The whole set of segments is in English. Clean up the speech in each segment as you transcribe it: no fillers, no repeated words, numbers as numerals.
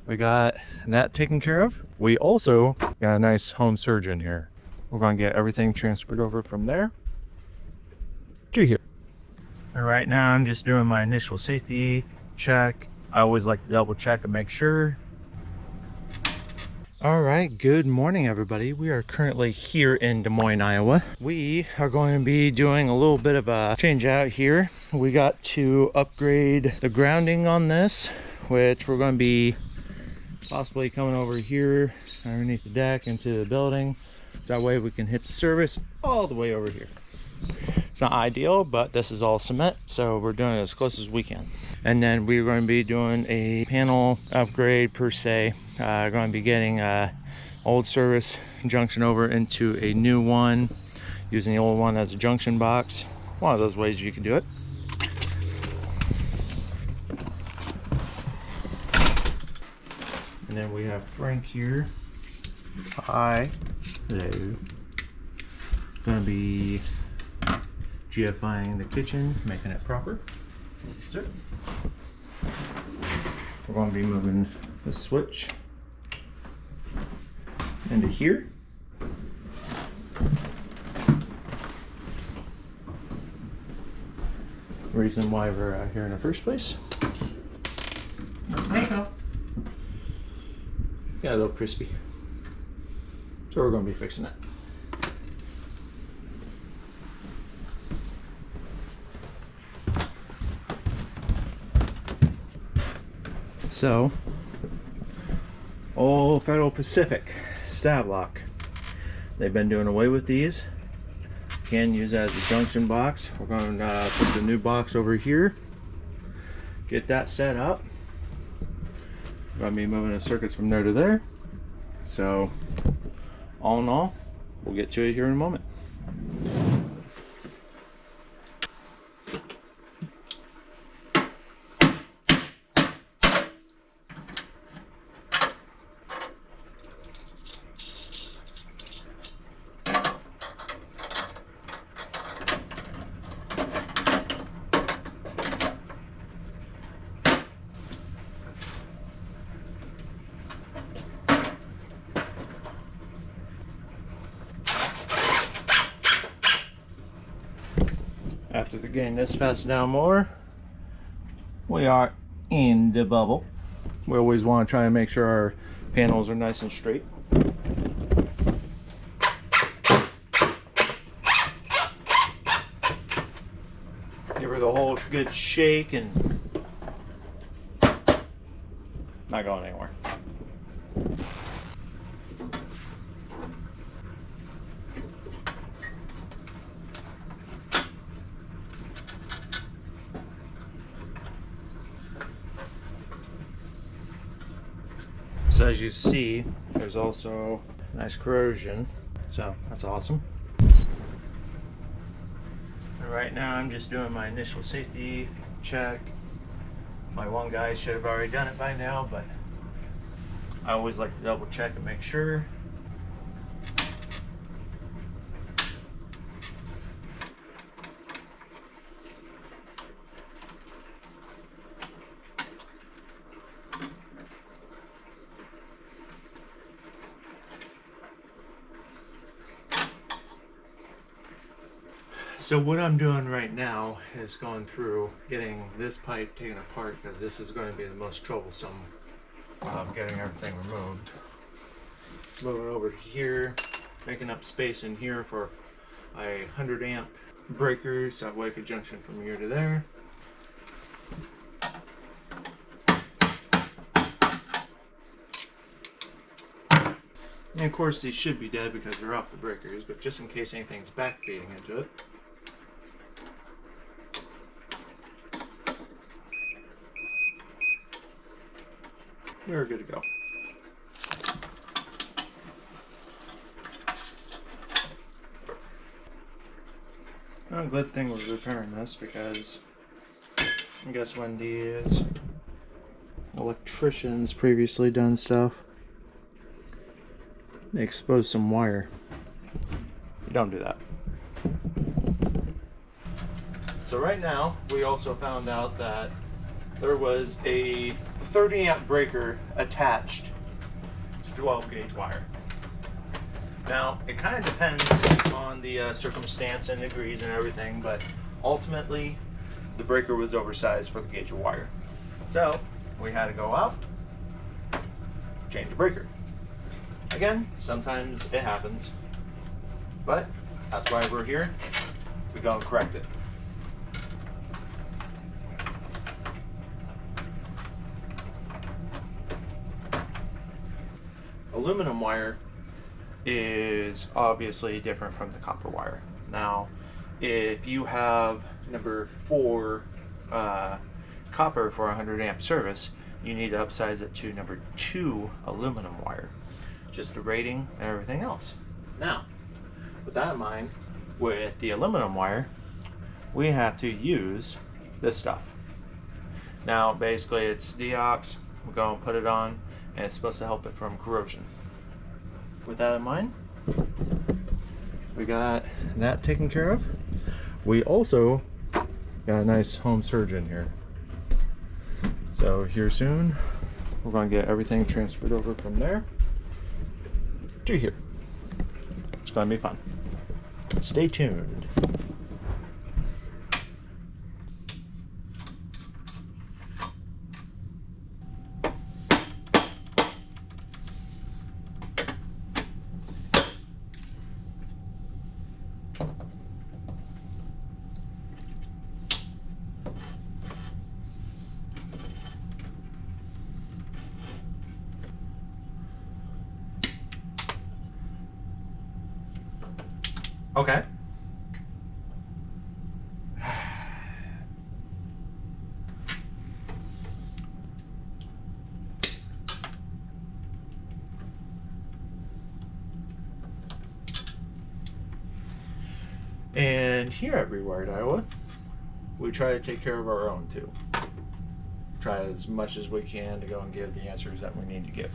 we got that taken care of. We also got a nice home surgeon here. We're going to get everything transferred over from there to here. All right, now I'm just doing my initial safety check. I always like to double check and make sure. All right, good morning, everybody. We are currently here in Des Moines, Iowa. We are going to be doing a little bit of a change out here. We got to upgrade the grounding on this, which we're going to be possibly coming over here underneath the deck into the building. So that way we can hit the service all the way over here. It's not ideal, but this is all cement, so we're doing it as close as we can. And then we're going to be doing a panel upgrade per se. Going to be getting old service junction over into a new one, using the old one as a junction box. One of those ways you can do it. And then we have Frank here. Hi. Hello. Gonna be GFIing the kitchen, making it proper. Yes, sir. We're going to be moving the switch into here. Reason why we're out here in the first place. There you go. Got a little crispy. So we're going to be fixing it. So, old Federal Pacific stab lock. They've been doing away with these. Can use as a junction box. We're going to put the new box over here. Get that set up. We're going to be moving the circuits from there to there. So, all in all, we'll get to it here in a moment. After getting this fastened down more, we are in the bubble. We always want to try and make sure our panels are nice and straight. Give her the whole good shake and not going anywhere. So as you see, there's also nice corrosion, so that's awesome. And right now I'm just doing my initial safety check. My one guy should have already done it by now, but I always like to double check and make sure. So what I'm doing right now is going through getting this pipe taken apart, because this is going to be the most troublesome of getting everything removed. Moving over here, making up space in here for a 100 amp breaker, so that way I could junction from here to there. And of course these should be dead because they're off the breakers, but just in case anything's backfeeding into it. We're good to go. Well, good thing we're repairing this, because I guess when these electricians previously done stuff, they exposed some wire. You don't do that. So right now, we also found out that there was a 30 amp breaker attached to 12 gauge wire. Now, it kind of depends on the circumstance and degrees and everything, but ultimately, the breaker was oversized for the gauge of wire. So, we had to go out, change the breaker. Again, sometimes it happens, but that's why we're here. We go and correct it. Aluminum wire is obviously different from the copper wire. Now, if you have number 4 copper for 100 amp service, you need to upsize it to number 2 aluminum wire. Just the rating and everything else. Now, with that in mind, with the aluminum wire, we have to use this stuff. Now, basically it's deox. We go and put it on, and it's supposed to help it from corrosion. With that in mind, we got that taken care of. We also got a nice home surge in here. So here soon, we're going to get everything transferred over from there to here. It's going to be fun. Stay tuned. Okay. And here at Rewired Iowa, we try to take care of our own too. Try as much as we can to go and give the answers that we need to give.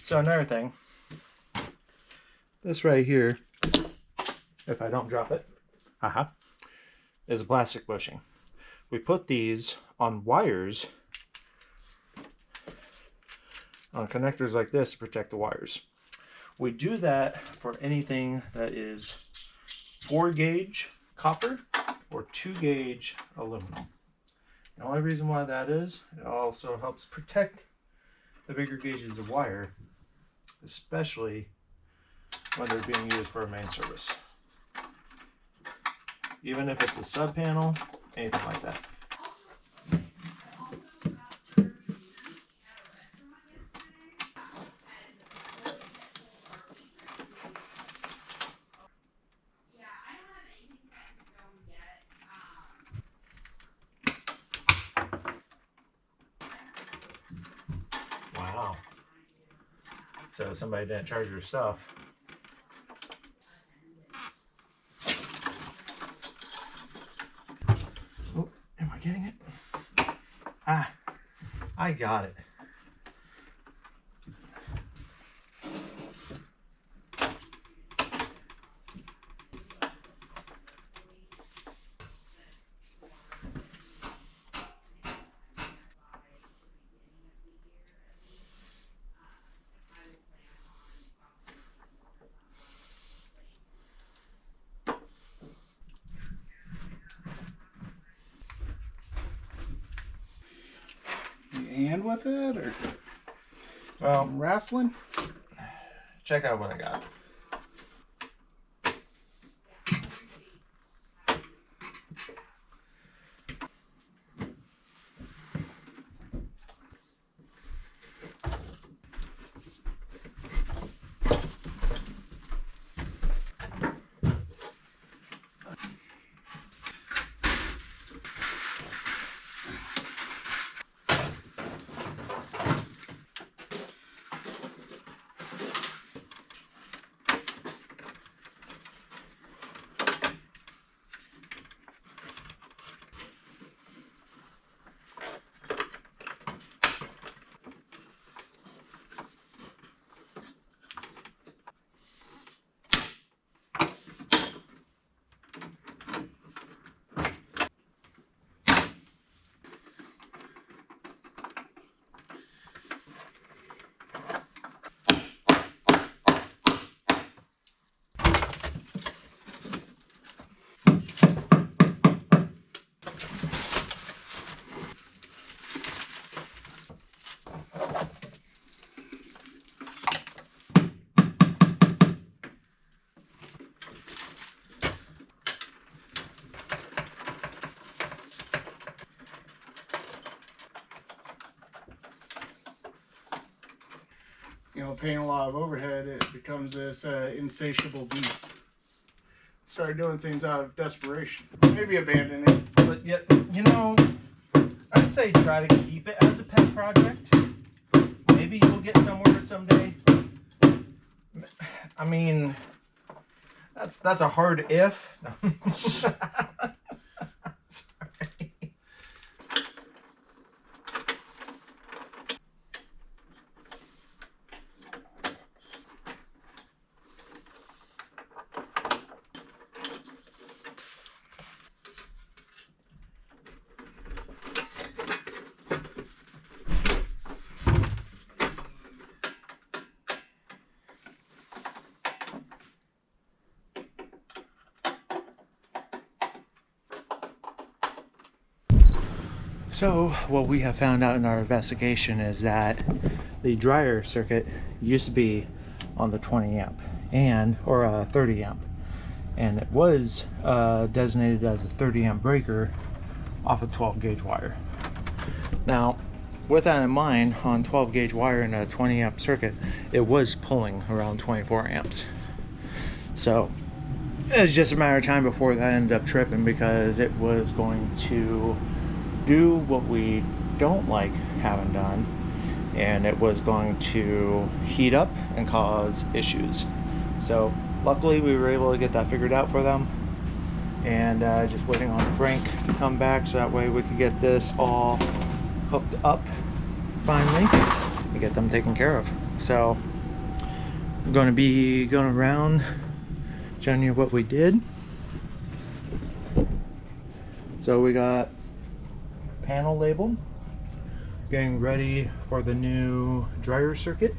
So another thing, this right here, if I don't drop it, is a plastic bushing. We put these on wires, on connectors like this to protect the wires. We do that for anything that is 4 gauge copper or 2 gauge aluminum. The only reason why that is, it also helps protect the bigger gauges of wire, especially when they're being used for a main service. Even if it's a sub panel, anything like that. Wow. So somebody didn't charge your stuff. Oh, am I getting it? Ah, I got it. Hand with it, or Well, wrestling? check out what I got. paying a lot of overhead, it becomes this insatiable beast. Start doing things out of desperation. Maybe abandon it. But yet, I'd say try to keep it as a pet project. Maybe you'll get somewhere someday. I mean, that's a hard if. Sorry. So what we have found out in our investigation is that the dryer circuit used to be on the 20 amp or 30 amp, and it was designated as a 30 amp breaker off a 12 gauge wire. Now, with that in mind, on 12 gauge wire in a 20 amp circuit, it was pulling around 24 amps. So it was just a matter of time before that ended up tripping, because it was going to do what we don't like having done, and it was going to heat up and cause issues. So luckily we were able to get that figured out for them, and just waiting on Frank to come back so that way we could get this all hooked up finally and get them taken care of. So I'm going to be going around showing you what we did. So we got panel labeled, getting ready for the new dryer circuit.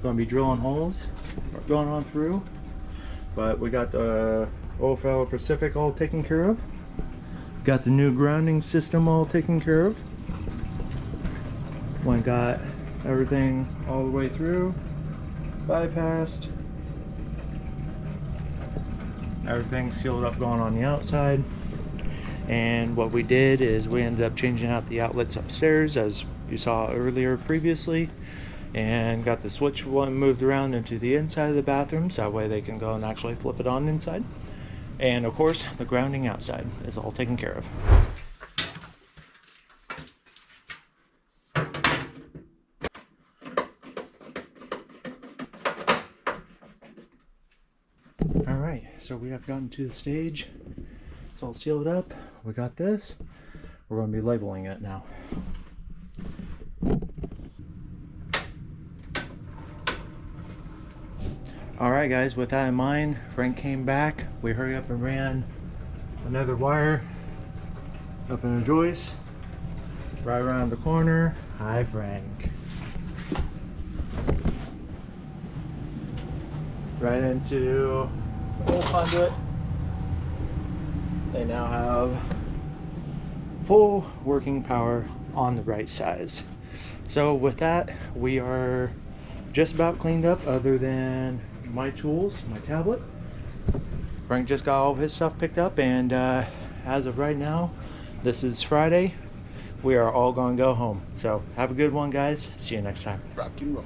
Going to be drilling holes going on through, but we got the Old Fellow Pacific all taken care of. Got the new grounding system all taken care of. One got everything all the way through, bypassed, everything sealed up going on the outside. And what we did is we ended up changing out the outlets upstairs, as you saw earlier previously, and got the switch one moved around into the inside of the bathroom, so that way they can go and actually flip it on inside. And of course the grounding outside is all taken care of. Alright, so we have gotten to the stage. It's all sealed up. We got this. We're going to be labeling it now. Alright guys, with that in mind, Frank came back. We hurry up and ran another wire up in a joist right around the corner. Hi Frank. Right into the whole conduit. They now have full working power on the right size. So with that, we are just about cleaned up, other than my tools, my tablet. Frank just got all of his stuff picked up, and as of right now, this is Friday. We are all going to go home. So have a good one, guys. See you next time. Rock and roll.